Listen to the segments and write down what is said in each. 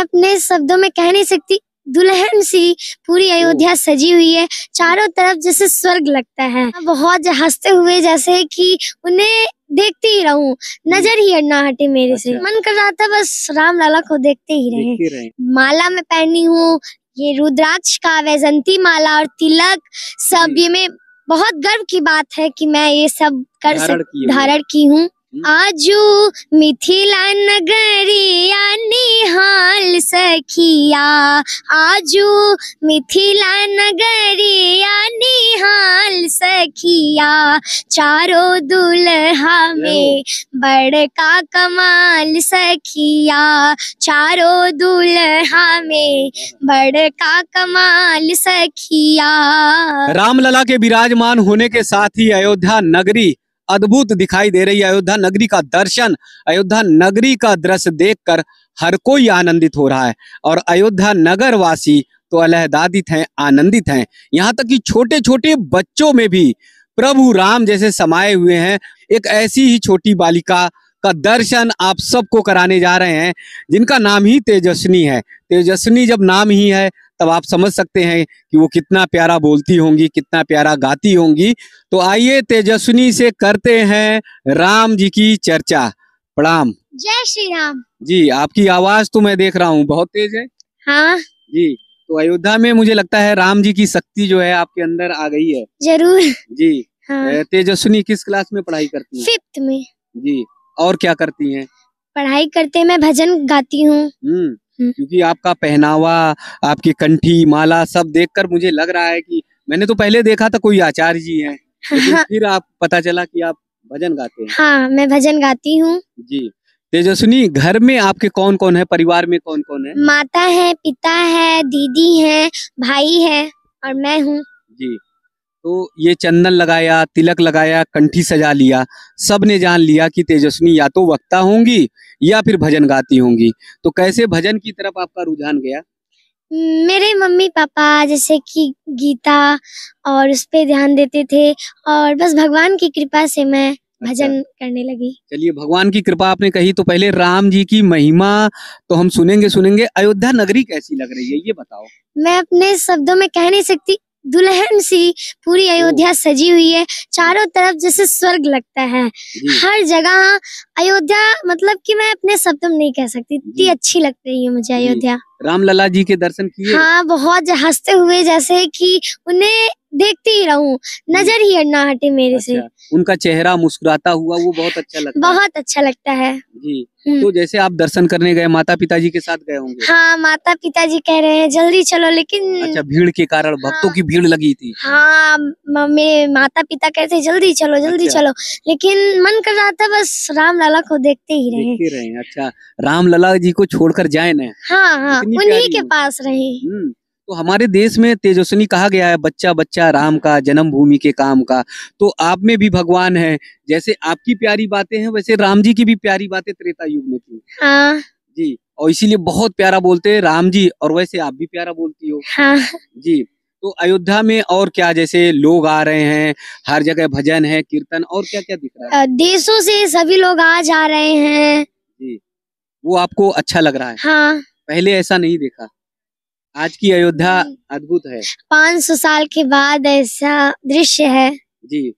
अपने शब्दों में कह नहीं सकती। दुल्हन सी पूरी अयोध्या सजी हुई है, चारों तरफ जैसे स्वर्ग लगता है। बहुत हंसते हुए जैसे कि उन्हें देखते ही रहूं, नजर ही ना हटे मेरे से। मन कर रहा था बस राम लला को देखते ही रहे। माला में पहनी हूँ ये रुद्राक्ष का वैजंती माला और तिलक, सब ये में बहुत गर्व की बात है कि मैं ये सब धारण की हूँ। आजू मिथिला नगरिया निहाल सखिया, आजू मिथिला नगरिया निहाल सखिया, चारों दुल्हा में बड़का कमाल सखिया, चारों दुल्हा में बड़का कमाल सखिया। रामलला के विराजमान होने के साथ ही अयोध्या नगरी अद्भुत दिखाई दे रही है। अयोध्या नगरी का दर्शन, अयोध्या नगरी का दृश्य देखकर हर कोई आनंदित हो रहा है और अयोध्या नगर वासी तो अलहदादित हैं, आनंदित हैं। यहाँ तक कि छोटे छोटे बच्चों में भी प्रभु राम जैसे समाये हुए हैं। एक ऐसी ही छोटी बालिका का दर्शन आप सबको कराने जा रहे हैं जिनका नाम ही तेजस्विनी है। तेजस्विनी जब नाम ही है तब आप समझ सकते हैं कि वो कितना प्यारा बोलती होंगी, कितना प्यारा गाती होंगी। तो आइए तेजस्विनी से करते हैं राम जी की चर्चा। प्रणाम। जय श्री राम जी। आपकी आवाज तो मैं देख रहा हूँ बहुत तेज है। हाँ जी। तो अयोध्या में मुझे लगता है राम जी की शक्ति जो है आपके अंदर आ गई है। जरूर जी। हाँ। तेजस्विनी किस क्लास में पढ़ाई करती है? 5th में। जी। और क्या करती हैं? पढ़ाई करते मैं भजन गाती हूँ। क्योंकि आपका पहनावा, आपकी कंठी माला सब देखकर मुझे लग रहा है कि मैंने तो पहले देखा था कोई आचार्य जी हैं, लेकिन फिर आप पता चला कि आप भजन गाते हैं। हाँ, मैं भजन गाती हूँ। जी। तेजस्विनी, घर में आपके कौन कौन है, परिवार में कौन कौन है? माता है, पिता है, दीदी है, भाई है और मैं हूँ। जी। तो ये चंदन लगाया, तिलक लगाया, कंठी सजा लिया, सब ने जान लिया कि तेजस्विनी या तो वक्ता होंगी या फिर भजन गाती होंगी। तो कैसे भजन की तरफ आपका रुझान गया? मेरे मम्मी पापा जैसे कि गीता और उस पे ध्यान देते थे और बस भगवान की कृपा से मैं भजन करने लगी। चलिए, भगवान की कृपा आपने कही तो पहले राम जी की महिमा तो हम सुनेंगे। अयोध्या नगरी कैसी लग रही है ये बताओ। मैं अपने शब्दों में कह नहीं सकती। दुल्हन सी पूरी अयोध्या सजी हुई है, चारों तरफ जैसे स्वर्ग लगता है। हर जगह अयोध्या, मतलब कि मैं अपने शब्दों में नहीं कह सकती, इतनी अच्छी लग रही है मुझे अयोध्या। रामलला जी के दर्शन किए? हाँ, बहुत हंसते हुए जैसे कि उन्हें देखते ही रहूं, नजर ही ना हटे मेरे से। उनका चेहरा मुस्कुराता हुआ वो बहुत अच्छा लगता है। बहुत अच्छा लगता है जी। तो जैसे आप दर्शन करने गए, माता पिताजी के साथ गए होंगे? हाँ, माता पिताजी कह रहे हैं जल्दी चलो, लेकिन अच्छा, भीड़ के कारण, भक्तों की भीड़ लगी थी। हाँ, मेरे माता पिता कहते जल्दी चलो जल्दी चलो, लेकिन मन कर रहा था बस राम लला को देखते ही रहे। अच्छा, रामलला जी को छोड़कर जाए ना। हाँ, उन्हीं के पास रहे। तो हमारे देश में तेजस्विनी कहा गया है बच्चा बच्चा राम का, जन्मभूमि के काम का। तो आप में भी भगवान है, जैसे आपकी प्यारी बातें हैं वैसे राम जी की भी प्यारी बातें त्रेता युग में थी। हाँ जी। और इसीलिए बहुत प्यारा बोलते हैं राम जी, और वैसे आप भी प्यारा बोलती हो। हाँ जी। तो अयोध्या में और क्या, जैसे लोग आ रहे हैं, हर जगह भजन है, कीर्तन, और क्या क्या दिख रहा है? देशों से सभी लोग आ जा रहे हैं। जी। वो आपको अच्छा लग रहा है? हाँ। पहले ऐसा नहीं देखा। आज की अयोध्या अद्भुत है। 500 साल के बाद ऐसा दृश्य है। जी।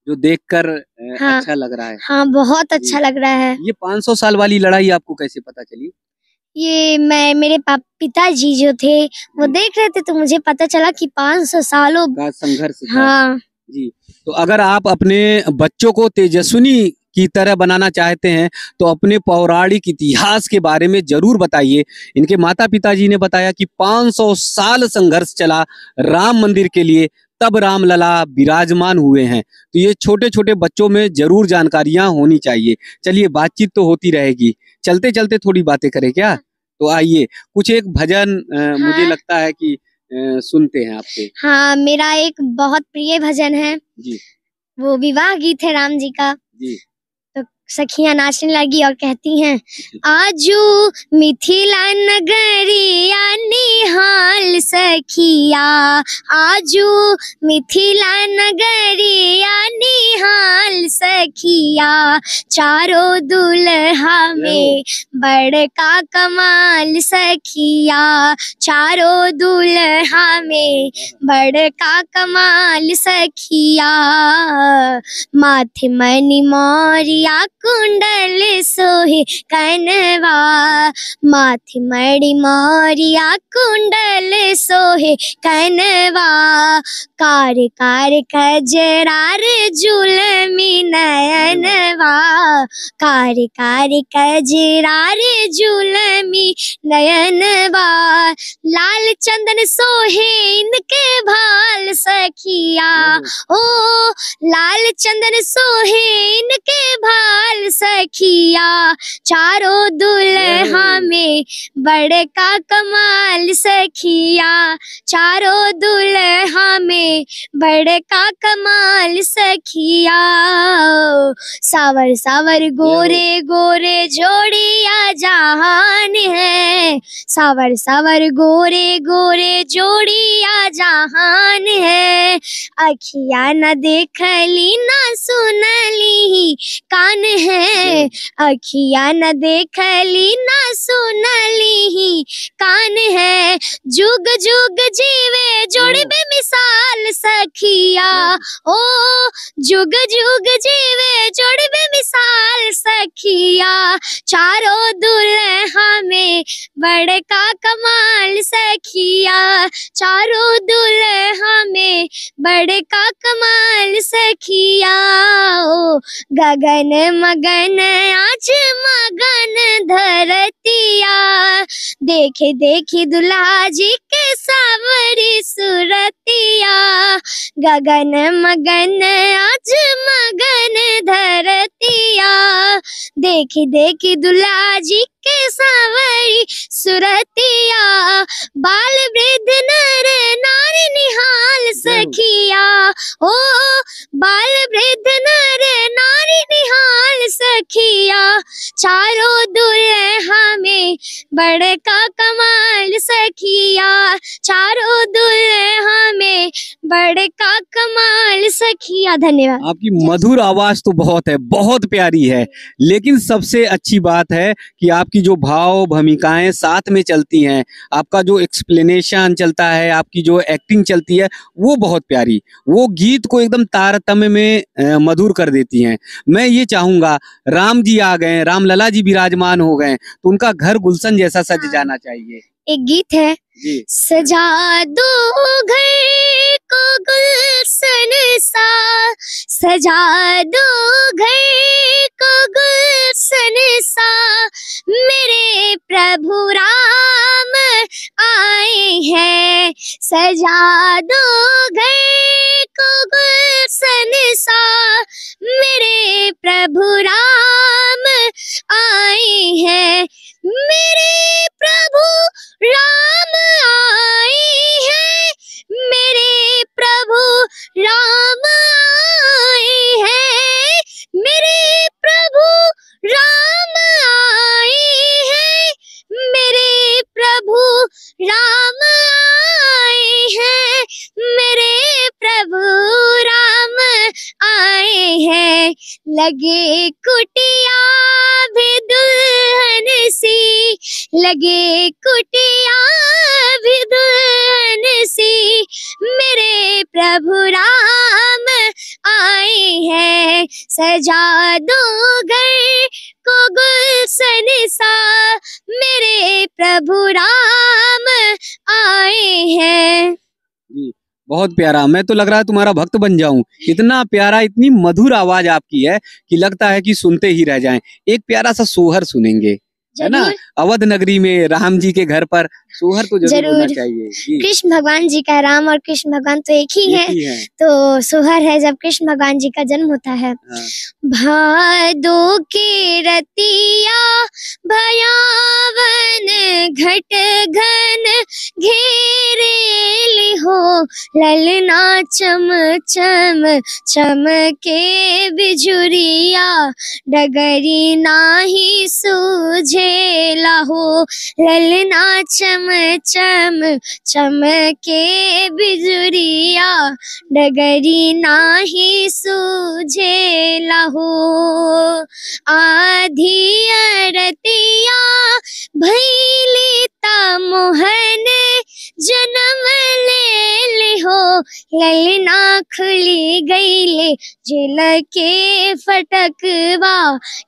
जो देखकर अच्छा लग रहा है। हाँ, बहुत अच्छा लग रहा है। ये 500 साल वाली लड़ाई आपको कैसे पता चली? ये मेरे पिताजी जो थे वो देख रहे थे तो मुझे पता चला कि 500 सालों का संघर्ष था। हाँ जी। तो अगर आप अपने बच्चों को तेजस्विनी की तरह बनाना चाहते हैं तो अपने पौराणिक इतिहास के बारे में जरूर बताइए। इनके माता पिताजी ने बताया कि 500 साल संघर्ष चला राम मंदिर के लिए, तब रामलला विराजमान हुए हैं। तो ये छोटे छोटे बच्चों में जरूर जानकारियां होनी चाहिए। चलिए, बातचीत तो होती रहेगी, चलते चलते थोड़ी बातें करें क्या? तो आइए कुछ एक भजन मुझे लगता है कि सुनते हैं आपसे। हाँ, मेरा एक बहुत प्रिय भजन है। जी। वो विवाह गीत है राम जी का। जी। तो सखियां नाचने लगी और कहती हैं, आजू मिथिला नगरिया निहाल सखिया, आजू मिथिला नगरिया निहाल सखिया, चारों दुल्हा में बड़का कमाल सखिया, चारों दुल्हा में बड़का कमाल सखिया, माथे मणि मोरिया कुंडल सोहे कनवा, माथे मणि मोरिया कुंडल सोहे कनवा, कार कार कजरार जुलमी नयनवा, कार कार कजरार जुलमी नयनवा, लाल चंदन सोहे इनके भाल सखिया, ओ लाल चंदन सोहे इनके भाल सखिया, चारों दुल्हा में बड़का कमाल सखिया, चारों दुल्हा में बड़का कमाल सखिया, सावर सावर गोरे गोरे जोड़िया जहान है, सावर सावर गोरे गोरे जोड़िया जहान है, अखिया न देखली न सुनली कान है, अखिया न देखली न सुनली कान है, जुग जुग जीवे जोड़ी बेमिसाल सखिया, ओ जुग जुग जीवे जोड़ी बेमिसाल सखिया, चारों दुल्हा में बड़का कमाल सखिया, चारों दुल्हा में बड़का कमाल सखिया, ओ गगन मगन आज मगन धरतिया, देखे देखे दुल्हा जी के सावरी सुरतिया, गगन मगन आज मगन धरतिया, देखे देखे दुल्हा जी के सावरी सुरतिया, बाल वृद्ध नर नारी निहाल सखिया, ओ बाल वृद्ध नर नारी निहाल सखिया, चारों दुल्हा में बड़का कमाल सखिया, चारों दुल्हा में बड़का कमाल सखिया। धन्यवाद। आपकी मधुर आवाज तो बहुत है, बहुत प्यारी है, लेकिन सबसे अच्छी बात है कि आपकी जो भाव भूमिकाएं साथ में चलती हैं, आपका जो एक्सप्लेनेशन चलता है, आपकी जो एक्टिंग चलती है, वो बहुत प्यारी, वो गीत को एकदम तारतम्य में मधुर कर देती हैं। मैं ये चाहूंगा, राम जी आ गए, रामलला जी विराजमान हो गए, तो उनका घर गुलशन जैसा सज जाना चाहिए। एक गीत है जी। सजा दो घर को गुलशन सा, सजा दो घर को गुलशन सा, मेरे प्रभु राम आए हैं, सजा दो घर को गुलशन सा, मेरे प्रभु राम आए हैं, मेरे प्रभु राम आए हैं, मेरे प्रभु राम आए हैं, मेरे प्रभु राम आए हैं, मेरे प्रभु राम आए हैं, मेरे प्रभु राम आए हैं, लगे कुटिया भी दुल्हन सी, लगे कुटिया भी दुल्हन सी, मेरे प्रभु राम आए हैं, सजा दो घर को गुलशन सा, मेरे प्रभु राम आए हैं। जी, बहुत प्यारा। मैं तो लग रहा है तुम्हारा भक्त बन जाऊं, इतना प्यारा, इतनी मधुर आवाज आपकी है कि लगता है कि सुनते ही रह जाएं। एक प्यारा सा सोहर सुनेंगे, है ना? अवध नगरी में राम जी के घर पर सोहर तो जरूर होना चाहिए। कृष्ण भगवान जी का, राम और कृष्ण भगवान तो एक ही है, तो सोहर है जब कृष्ण भगवान जी का जन्म होता है। हाँ। भादो के रतिया भयावन घट घन घेरे हो, ललना चम चम चमके बिजुरिया, डगरी नाही सूझेला हो। ललना चम चम चमके बिजुरिया, डगरी नाही सूझेला हो। आधी अरतिया भैली ता मोहन जन्म ले हो। ललना खुली गईले जेल के फटकवा,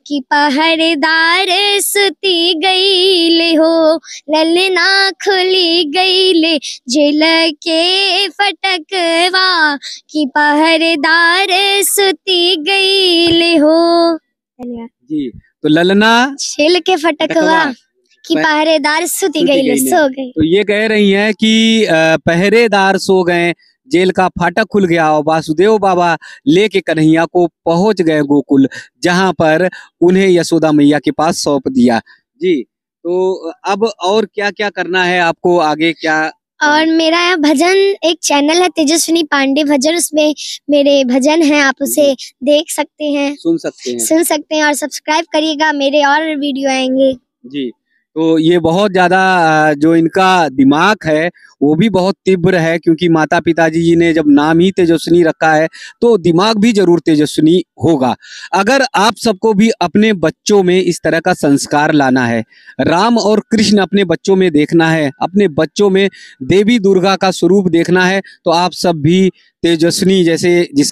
कि पहरेदार सुती गईले हो। ललना खुली गईले जेल के फटकवा, कि पहरेदार सुती गईले हो। धन्यवाद जी। तो ललना जेल के फटकवा, कि पहरेदार सुती गईले, सो गई। तो ये कह रही हैं कि पहरेदार सो गए, जेल का फाटक खुल गया और वासुदेव बाबा लेके कन्हैया को पहुंच गए गोकुल, जहां पर उन्हें यशोदा मैया के पास सौंप दिया। जी, तो अब और क्या क्या करना है आपको आगे, क्या? और मेरा भजन एक चैनल है तेजस्विनी पांडे भजन, उसमें मेरे भजन हैं, आप उसे देख सकते हैं, सुन सकते हैं और सब्सक्राइब करिएगा, मेरे और वीडियो आएंगे। जी। तो ये बहुत ज्यादा जो इनका दिमाग है वो भी बहुत तीव्र है, क्योंकि माता पिताजी जी ने जब नाम ही तेजस्विनी रखा है तो दिमाग भी जरूर तेजस्विनी होगा। अगर आप सबको भी अपने बच्चों में इस तरह का संस्कार लाना है, राम और कृष्ण अपने बच्चों में देखना है, अपने बच्चों में देवी दुर्गा का स्वरूप देखना है, तो आप सब भी तेजस्विनी जैसे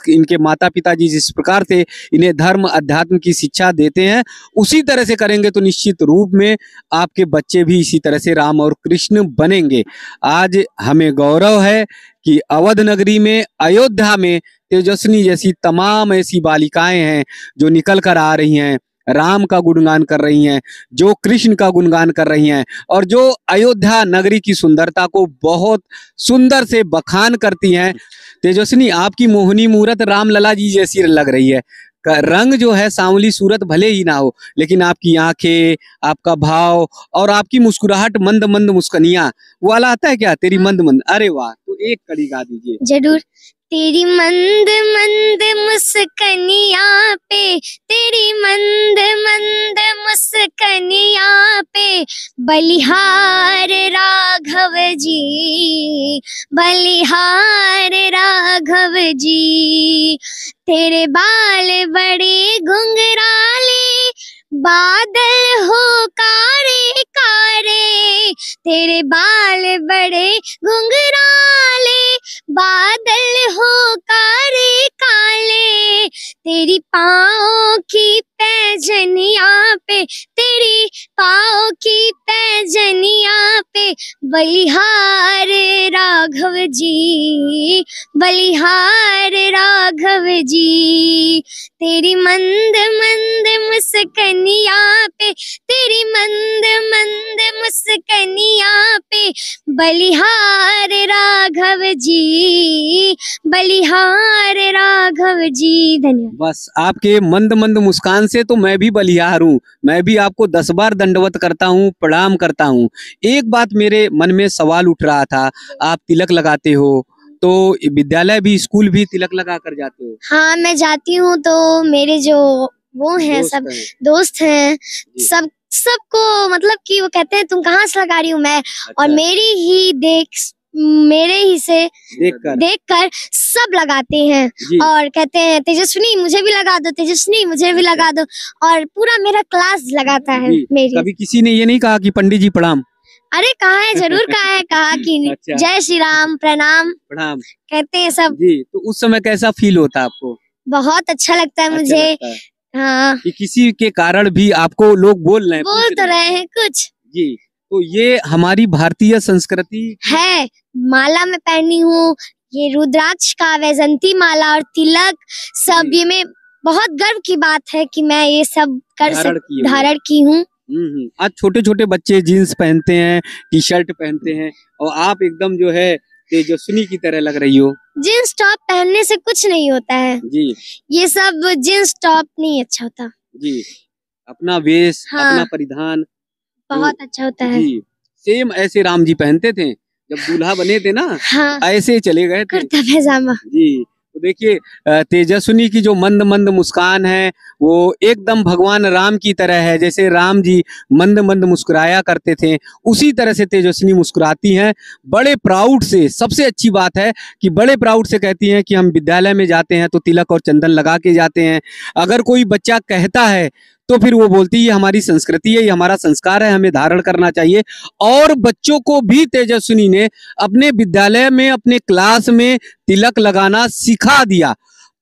इनके माता पिताजी जिस प्रकार से इन्हें धर्म अध्यात्म की शिक्षा देते हैं, उसी तरह से करेंगे तो निश्चित रूप में आपके बच्चे भी इसी तरह से राम और कृष्ण बनेंगे। आज हमें गौरव है कि अवध नगरी में, अयोध्या में तेजस्विनी जैसी तमाम ऐसी बालिकाएं हैं जो निकल कर आ रही हैं, राम का गुणगान कर रही हैं, जो कृष्ण का गुणगान कर रही हैं, और जो अयोध्या नगरी की सुंदरता को बहुत सुंदर से बखान करती हैं। तेजस्विनी, आपकी मोहनी मूरत रामलला जी जैसी लग रही है। रंग जो है सांवली सूरत भले ही ना हो, लेकिन आपकी आंखें, आपका भाव और आपकी मुस्कुराहट, मंद मंद मुस्कनिया, वो वाला आता है क्या? तेरी मंद मंद, अरे वाह, तो एक कड़ी गा दीजिए। जरूर। तेरी मंद मंद मुस्कनिया पे, तेरी मंद मंद मुस्कनिया पे, बलिहार राघव जी, बलिहार राघव जी। तेरे बाल बड़े घुंघराले, बादल हो कारे कारे। तेरे बाल बड़े घुंघराले, बादल हो कारे काले। तेरी पाँव की पैजनिया पे, तेरी पाँव की पैजनिया पे, बलिहार राघव जी, बलिहार राघव जी। तेरी मंद मंद मुस्कनिया पे, तेरी मंद मंद मुस्कनिया पे, बलिहार राघव जी, बलिहार राघव जी। धन्यवाद। बस आपके मंद मंद मुस्कान से तो मैं भी बलिहार हूँ, मैं भी आपको 10 बार दंडवत करता हूँ, प्रणाम करता हूँ। एक बात मेरे मन में सवाल उठ रहा था, आप तिलक लगाते हो तो विद्यालय भी, स्कूल भी तिलक लगा कर जाते हो? हाँ, मैं जाती हूँ, तो मेरे जो वो हैं, सब दोस्त हैं, सबको मतलब कि वो कहते हैं तुम कहाँ से लगा रही हूँ मैं, और मेरे ही से देखकर सब लगाते हैं और कहते हैं तेजस्विनी मुझे भी लगा दो, तेजस्विनी मुझे भी लगा दो, और पूरा मेरा क्लास लगाता है मेरी। कभी किसी ने ये नहीं कहा कि पंडित जी प्रणाम? अरे कहा है, जरूर कहा है, कहा कि जय श्री राम, प्रणाम प्रणाम कहते हैं सब जी। तो उस समय कैसा फील होता है आपको? बहुत अच्छा लगता है मुझे। हाँ, कि किसी के कारण भी आपको लोग बोल तो रहे हैं कुछ जी। तो ये हमारी भारतीय संस्कृति है। माला में पहनी हूँ, ये रुद्राक्ष का वैजंती माला और तिलक, सब ये में बहुत गर्व की बात है कि मैं ये सब धारण की हूँ। आज छोटे छोटे बच्चे जीन्स पहनते हैं, टी शर्ट पहनते हैं, और आप एकदम जो है तेजस्विनी की तरह लग रही हो। जीन्स टॉप पहनने से कुछ नहीं होता है जी, ये सब जीन्स टॉप नहीं अच्छा होता जी। अपना वेश, अपना परिधान बहुत अच्छा होता है जी। सेम ऐसे राम जी पहनते थे, जब दूल्हा बने थे ना, हाँ, ऐसे चले गए थे कुर्ता पैजामा। जी। तो देखिए तेजस्विनी की जो मंद मंद मुस्कान है वो एकदम भगवान राम की तरह है। जैसे राम जी मंद मंद मुस्कुराया करते थे, उसी तरह से तेजस्विनी मुस्कुराती हैं। बड़े प्राउड से, सबसे अच्छी बात है कि बड़े प्राउड से कहती हैं कि हम विद्यालय में जाते हैं तो तिलक और चंदन लगा के जाते हैं। अगर कोई बच्चा कहता है तो फिर वो बोलती है ये हमारी संस्कृति है, ये हमारा संस्कार है, हमें धारण करना चाहिए। और बच्चों को भी तेजस्विनी ने अपने विद्यालय में, अपने क्लास में तिलक लगाना सिखा दिया।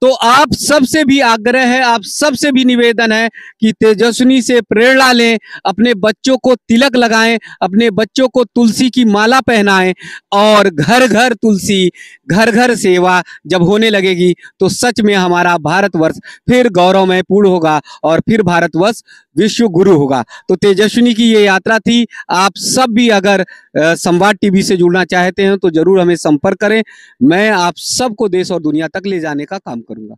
तो आप सबसे भी आग्रह है, आप सबसे भी निवेदन है कि तेजस्विनी से प्रेरणा लें, अपने बच्चों को तिलक लगाएं, अपने बच्चों को तुलसी की माला पहनाएं और घर घर तुलसी, घर घर सेवा जब होने लगेगी तो सच में हमारा भारतवर्ष फिर गौरवमय पूर्ण होगा और फिर भारतवर्ष विश्व गुरु होगा। तो तेजस्विनी की ये यात्रा थी। आप सब भी अगर संवाद टीवी से जुड़ना चाहते हैं तो जरूर हमें संपर्क करें। मैं आप सबको देश और दुनिया तक ले जाने का काम करूंगा।